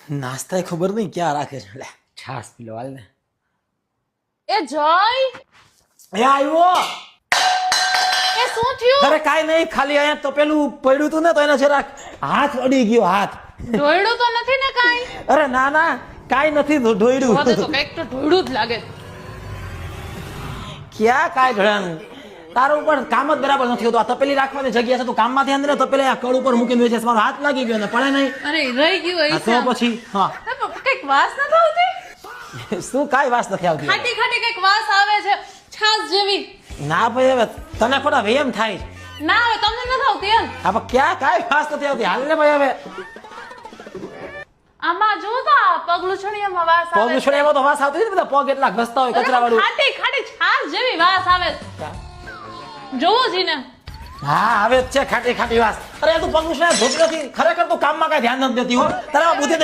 નાસ્તા ખબર નહીં ક્યાં રાખે છે લે છાસ પીલો હાલ ને એ જય એ આવ્યો એ શું થયું? અરે કાઈ નહીં ખાલી અહીંયા તો પેલું પડ્યું તું ને તો એને જરાક હાથ અડી ગયો હાથ ઢોયડું તો નથી ને કાઈ? અરે ના ના કાઈ નથી ઢોયડું હોદે તો કઈક તો ઢોયડું જ લાગે. ક્યાં કાઈ ઢળાનું તારું ઉપર કામ જ બરાબર નથી હોતું. આ તપેલી રાખવાની જગ્યા છે તું કામમાંથી અંદર તપેલી આ કળ ઉપર મૂકીને બેસે મારો હાથ લાગી ગયો ને પડે નહીં. અરે રહી ગયું આ તો પછી હા કઈક વાસ ન આવતી? શું કાઈ વાસ નથી આવતી ખાટી ખાટી કઈક વાસ આવે છે છાસ જેવી. ના ભાઈ હવે તને ખોટા વેમ થાય છે. ના હવે તમને નથી આવતી એમ? હવે ક્યાં કાઈ વાસ નથી આવતી હાલ ને ભાઈ હવે આમાં જો તો આ પગલું છોડીયામાં વાસ આવે પગ છોડે એમાં તો વાસ આવતી નથી. બધા પગ એટલા ઘસતા હોય કચરા વાળું. ખાટી ખાટી છાસ જેવી વાસ આવે જોવો જી ને. હા આવે જ છે ખાટી ખાટી વાસ. અરે તું પગ છોડે ધોતી નથી ખરેખર તું કામમાં કઈ ધ્યાન નથી દેતી હો તારા બુદ્ધિ